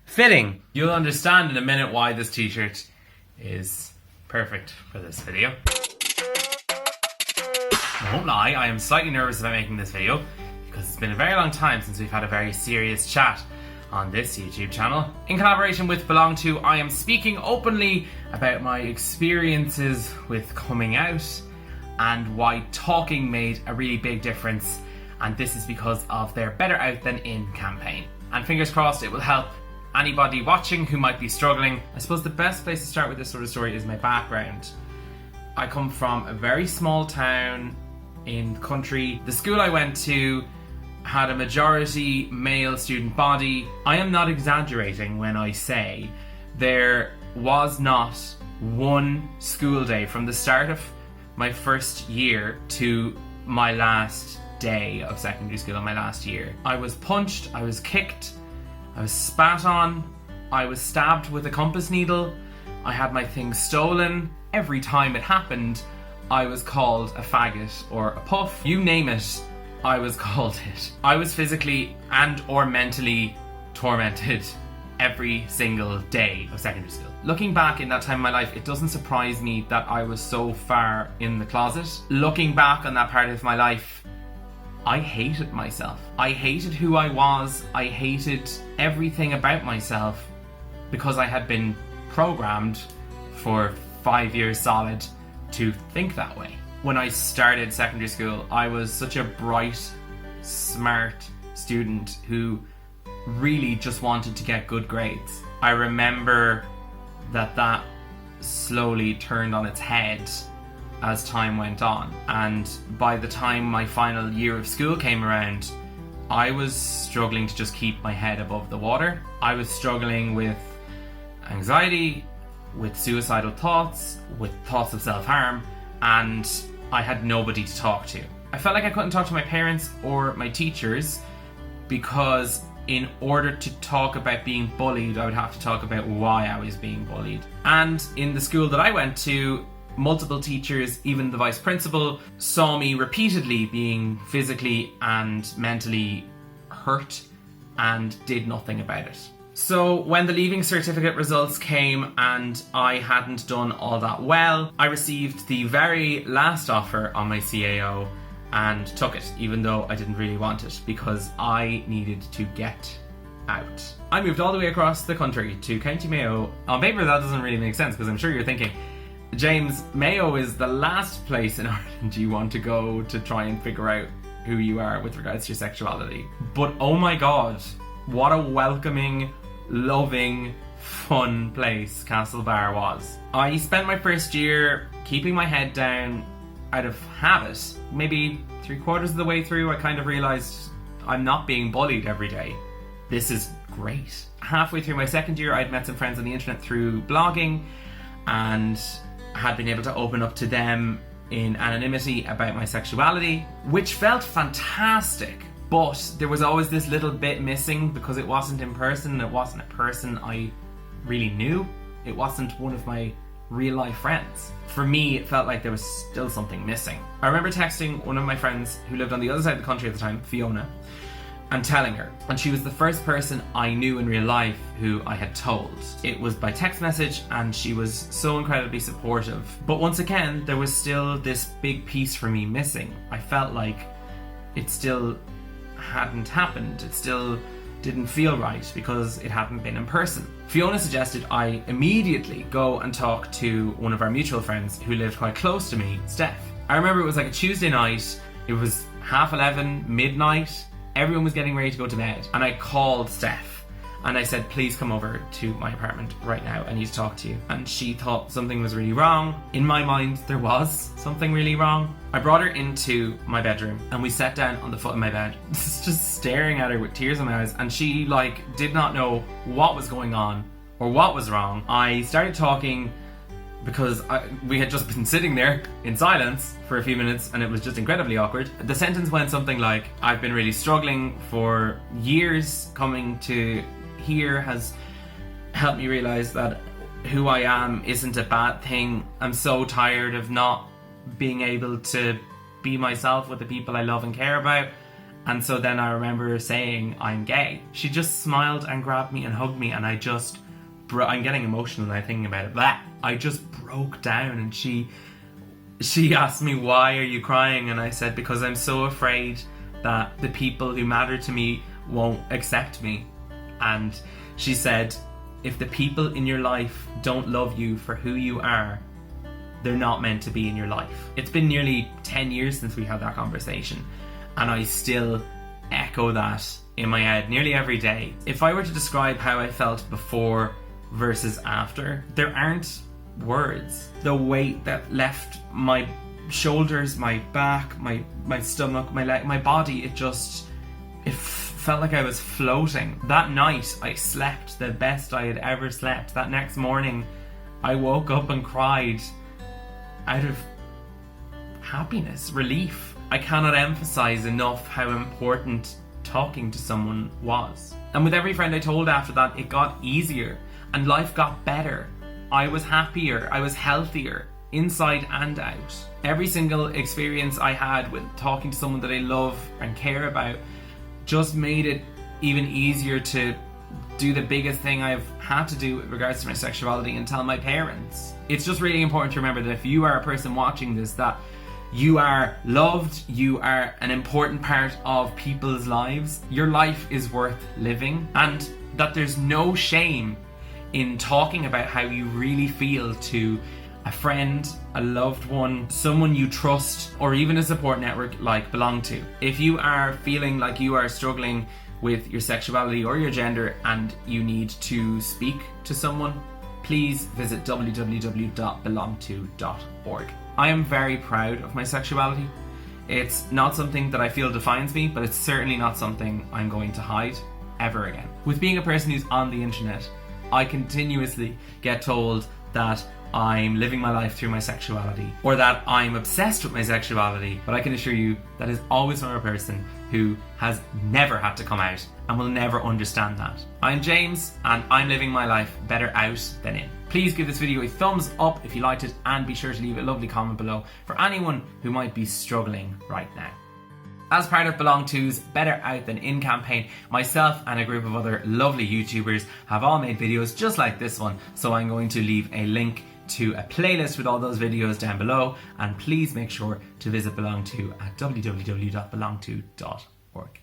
Fitting. You'll understand in a minute why this t-shirt is perfect for this video. I won't lie, I am slightly nervous about making this video because it's been a very long time since we've had a very serious chat on this YouTube channel. In collaboration with Belong To, I am speaking openly about my experiences with coming out and why talking made a really big difference, and this is because of their Better Out Than In campaign. And fingers crossed it will help anybody watching who might be struggling. I suppose the best place to start with this sort of story is my background. I come from a very small town in the country. The school I went to had a majority male student body. I am not exaggerating when I say there was not one school day from the start of my first year to my last day of secondary school in my last year. I was punched, I was kicked, I was spat on, I was stabbed with a compass needle, I had my things stolen. Every time it happened, I was called a faggot or a puff. You name it, I was called it. I was physically and or mentally tormented every single day of secondary school. Looking back in that time of my life, it doesn't surprise me that I was so far in the closet. Looking back on that part of my life, I hated myself. I hated who I was. I hated everything about myself because I had been programmed for 5 years solid to think that way. When I started secondary school, I was such a bright, smart student who really just wanted to get good grades. I remember that slowly turned on its head as time went on, and by the time my final year of school came around, I was struggling to just keep my head above the water. I was struggling with anxiety, with suicidal thoughts, with thoughts of self-harm, and I had nobody to talk to. I felt like I couldn't talk to my parents or my teachers because in order to talk about being bullied, I would have to talk about why I was being bullied. And in the school that I went to, multiple teachers, even the vice principal, saw me repeatedly being physically and mentally hurt and did nothing about it. So when the leaving certificate results came and I hadn't done all that well, I received the very last offer on my CAO and took it, even though I didn't really want it, because I needed to get out. I moved all the way across the country to County Mayo. On paper that doesn't really make sense, because I'm sure you're thinking, James, Mayo is the last place in Ireland you want to go to try and figure out who you are with regards to your sexuality. But oh my god, what a welcoming, loving, fun place Castlebar was. I spent my first year keeping my head down out of habit. Maybe 3/4 of the way through, I kind of realised I'm not being bullied every day. This is great. Halfway through my second year, I'd met some friends on the internet through blogging and had been able to open up to them in anonymity about my sexuality, which felt fantastic. But there was always this little bit missing because it wasn't in person. It wasn't a person I really knew. It wasn't one of my real life friends. For me, it felt like there was still something missing. I remember texting one of my friends who lived on the other side of the country at the time, Fiona, and telling her. And she was the first person I knew in real life who I had told. It was by text message and she was so incredibly supportive. But once again, there was still this big piece for me missing. I felt like it still hadn't happened. It still didn't feel right because it hadn't been in person. Fiona suggested I immediately go and talk to one of our mutual friends who lived quite close to me, Steph. I remember it was like a Tuesday night. It was 11:30, midnight. Everyone was getting ready to go to bed. And I called Steph and I said, please come over to my apartment right now. I need to talk to you. And she thought something was really wrong. In my mind, there was something really wrong. I brought her into my bedroom and we sat down on the foot of my bed, just staring at her with tears in my eyes. And she did not know what was going on or what was wrong. I started talking because we had just been sitting there in silence for a few minutes and it was just incredibly awkward. The sentence went something like, I've been really struggling for years. Coming to here has helped me realize that who I am isn't a bad thing. I'm so tired of not being able to be myself with the people I love and care about, And so then I remember saying, I'm gay. She just smiled and grabbed me and hugged me, and I just, I'm getting emotional now thinking about it. Blah. I just broke down, and she asked me, why are you crying? And I said, because I'm so afraid that the people who matter to me won't accept me. And she said, if the people in your life don't love you for who you are, they're not meant to be in your life. It's been nearly 10 years since we had that conversation, and I still echo that in my head nearly every day. If I were to describe how I felt before versus after, there aren't words. The weight that left my shoulders, my back, my stomach, my leg, my body, it felt like I was floating. That night I slept the best I had ever slept. That next morning I woke up and cried out of happiness, relief. I cannot emphasize enough how important talking to someone was. And with every friend I told after that, it got easier and life got better. I was happier, I was healthier, inside and out. Every single experience I had with talking to someone that I love and care about just made it even easier to do the biggest thing I've had to do with regards to my sexuality and tell my parents. It's just really important to remember that if you are a person watching this, that you are loved, you are an important part of people's lives, your life is worth living, and that there's no shame in talking about how you really feel to a friend, a loved one, someone you trust, or even a support network like Belong To. If you are feeling like you are struggling with your sexuality or your gender and you need to speak to someone, please visit www.belongto.org. I am very proud of my sexuality. It's not something that I feel defines me, but it's certainly not something I'm going to hide ever again. With being a person who's on the internet, I continuously get told that I'm living my life through my sexuality, or that I'm obsessed with my sexuality, but I can assure you that is always from a person who has never had to come out and will never understand that. I'm James, and I'm living my life better out than in. Please give this video a thumbs up if you liked it, and be sure to leave a lovely comment below for anyone who might be struggling right now. As part of Belong To's Better Out Than In campaign, myself and a group of other lovely YouTubers have all made videos just like this one, so I'm going to leave a link to a playlist with all those videos down below, and please make sure to visit Belong To at www.belongto.org.